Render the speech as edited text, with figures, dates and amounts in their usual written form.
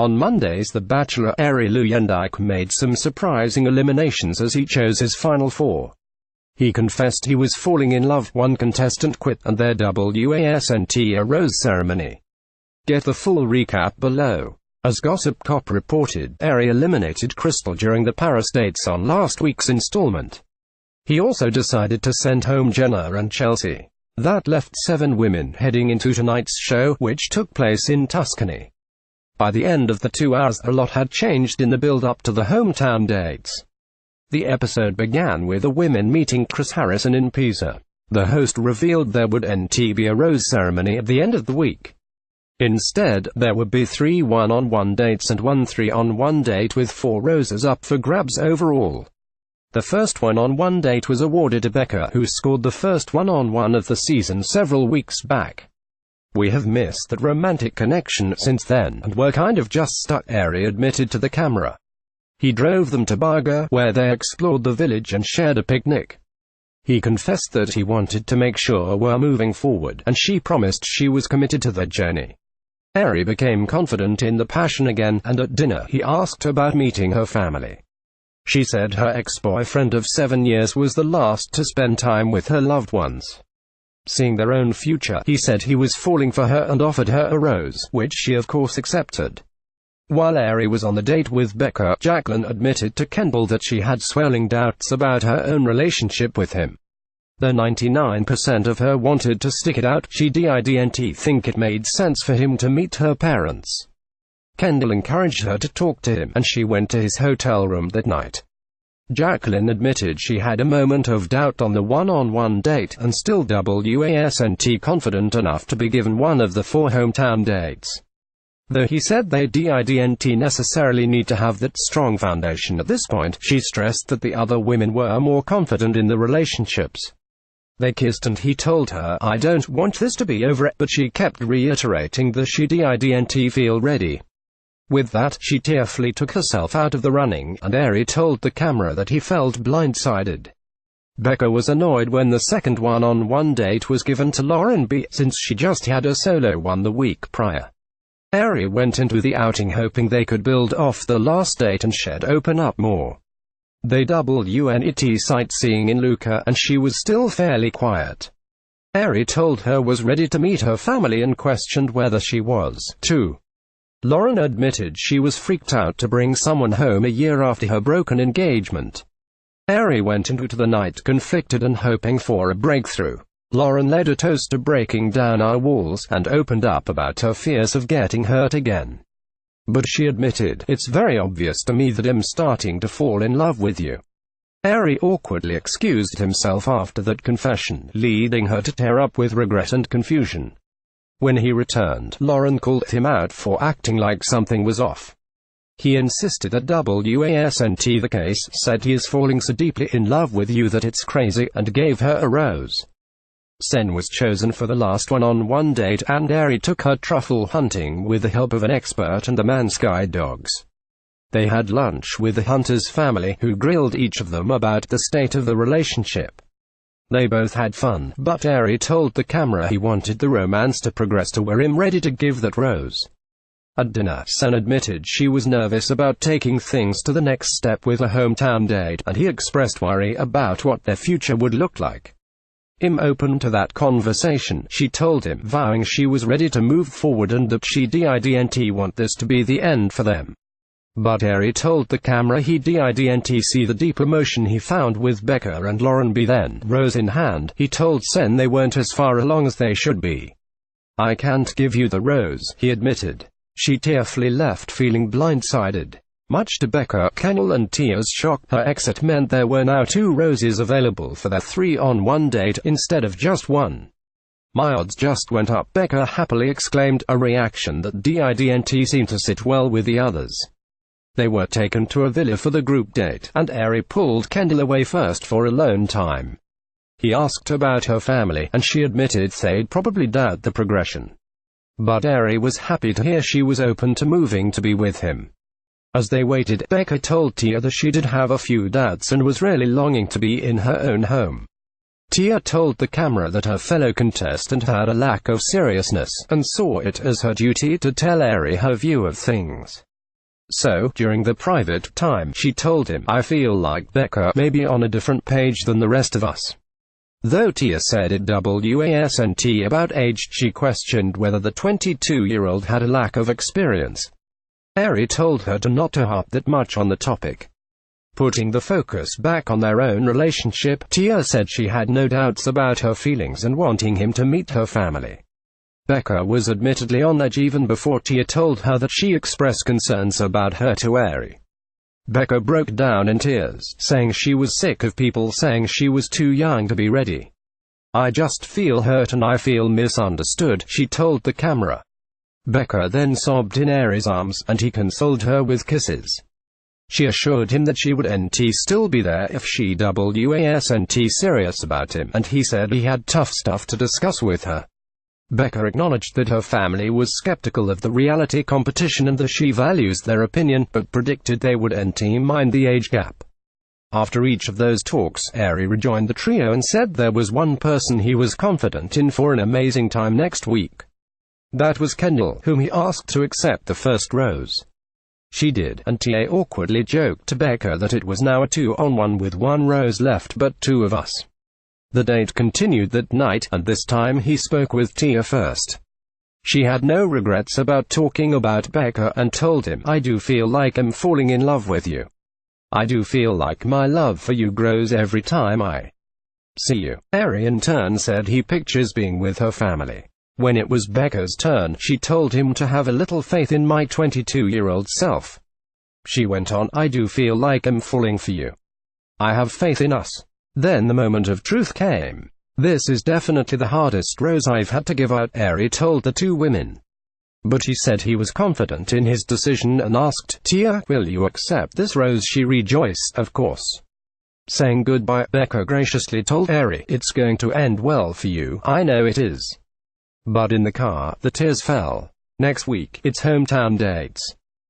On Mondays, the Bachelor Arie Luyendyk made some surprising eliminations as he chose his final four. He confessed he was falling in love, one contestant quit, and there wasn't a rose ceremony. Get the full recap below. As Gossip Cop reported, Arie eliminated Crystal during the Paris dates on last week's installment. He also decided to send home Jenna and Chelsea. That left 7 women heading into tonight's show, which took place in Tuscany. By the end of the 2 hours, a lot had changed in the build-up to the hometown dates. The episode began with the women meeting Chris Harrison in Pisa. The host revealed there wouldn't be a rose ceremony at the end of the week. Instead, there would be 3 one-on-one dates and 1 3-on-1 date with 4 roses up for grabs overall. The first one-on-one date was awarded to Bekah, who scored the first one-on-one of the season several weeks back. We have missed that romantic connection since then, and we're kind of just stuck, Arie admitted to the camera. He drove them to Bekah, where they explored the village and shared a picnic. He confessed that he wanted to make sure we're moving forward, and she promised she was committed to the journey. Arie became confident in the passion again, and at dinner he asked about meeting her family. She said her ex-boyfriend of 7 years was the last to spend time with her loved ones. Seeing their own future, he said he was falling for her and offered her a rose, which she of course accepted. While Arie was on the date with Bekah, Jacqueline admitted to Kendall that she had swelling doubts about her own relationship with him. Though 99% of her wanted to stick it out, she didn't think it made sense for him to meet her parents. Kendall encouraged her to talk to him, and she went to his hotel room that night. Jacqueline admitted she had a moment of doubt on the one-on-one date, and still wasn't confident enough to be given one of the 4 hometown dates. Though he said they didn't necessarily need to have that strong foundation at this point, she stressed that the other women were more confident in the relationships. They kissed and he told her, "I don't want this to be over," but she kept reiterating that she didn't feel ready. With that, she tearfully took herself out of the running, and Arie told the camera that he felt blindsided. Bekah was annoyed when the second one-on-one date was given to Lauren B, since she just had a solo one the week prior. Arie went into the outing hoping they could build off the last date and shed open up more. They went sightseeing in Lucca, and she was still fairly quiet. Arie told her was ready to meet her family and questioned whether she was, too. Lauren admitted she was freaked out to bring someone home a year after her broken engagement. Arie went into the night conflicted and hoping for a breakthrough. Lauren led a toast to breaking down our walls, and opened up about her fears of getting hurt again. But she admitted, "It's very obvious to me that I'm starting to fall in love with you." Arie awkwardly excused himself after that confession, leading her to tear up with regret and confusion. When he returned, Lauren called him out for acting like something was off. He insisted that wasn't the case, said he is falling so deeply in love with you that it's crazy, and gave her a rose. Sen was chosen for the last one-on-one date, and Arie took her truffle hunting with the help of an expert and the man's guide dogs. They had lunch with the hunter's family, who grilled each of them about the state of the relationship. They both had fun, but Arie told the camera he wanted the romance to progress to where I'm ready to give that rose. At dinner, Sen admitted she was nervous about taking things to the next step with a hometown date, and he expressed worry about what their future would look like. I'm open to that conversation, she told him, vowing she was ready to move forward and that she didn't want this to be the end for them. But Arie told the camera he didn't see the deep emotion he found with Bekah and Lauren B. Then, rose in hand, he told Sen they weren't as far along as they should be. "I can't give you the rose," he admitted. She tearfully left feeling blindsided. Much to Bekah, Kendall and Tia's shock, her exit meant there were now 2 roses available for their 3-on-1 date, instead of just 1. "My odds just went up," Bekah happily exclaimed, a reaction that didn't seem to sit well with the others. They were taken to a villa for the group date, and Arie pulled Kendall away first for alone time. He asked about her family, and she admitted they'd probably doubt the progression. But Arie was happy to hear she was open to moving to be with him. As they waited, Bekah told Tia that she did have a few doubts and was really longing to be in her own home. Tia told the camera that her fellow contestant had a lack of seriousness, and saw it as her duty to tell Arie her view of things. So, during the private time, she told him, "I feel like Bekah may be on a different page than the rest of us." Though Tia said it wasn't about age, she questioned whether the 22-year-old had a lack of experience. Arie told her not to harp that much on the topic. Putting the focus back on their own relationship, Tia said she had no doubts about her feelings and wanting him to meet her family. Bekah was admittedly on edge even before Tia told her that she expressed concerns about her to Arie. Bekah broke down in tears, saying she was sick of people saying she was too young to be ready. "I just feel hurt and I feel misunderstood," she told the camera. Bekah then sobbed in Arie's arms, and he consoled her with kisses. She assured him that she would still be there if she wasn't serious about him, and he said he had tough stuff to discuss with her. Bekah acknowledged that her family was skeptical of the reality competition and that she values their opinion, but predicted they wouldn't mind the age gap. After each of those talks, Arie rejoined the trio and said there was one person he was confident in for an amazing time next week. That was Kendall, whom he asked to accept the first rose. She did, and Tia awkwardly joked to Bekah that it was now a 2-on-1 with one rose left but two of us. The date continued that night, and this time he spoke with Tia first. She had no regrets about talking about Bekah and told him, "I do feel like I'm falling in love with you. I do feel like my love for you grows every time I see you." Arie in turn said he pictures being with her family. When it was Bekah's turn, she told him to have a little faith in my 22-year-old self. She went on, "I do feel like I'm falling for you. I have faith in us." Then the moment of truth came. "This is definitely the hardest rose I've had to give out," Arie told the two women. But he said he was confident in his decision and asked Tia, "Will you accept this rose?" She rejoiced, "Of course." Saying goodbye, Bekah graciously told Arie, "It's going to end well for you, I know it is." But in the car, the tears fell. Next week, it's hometown dates.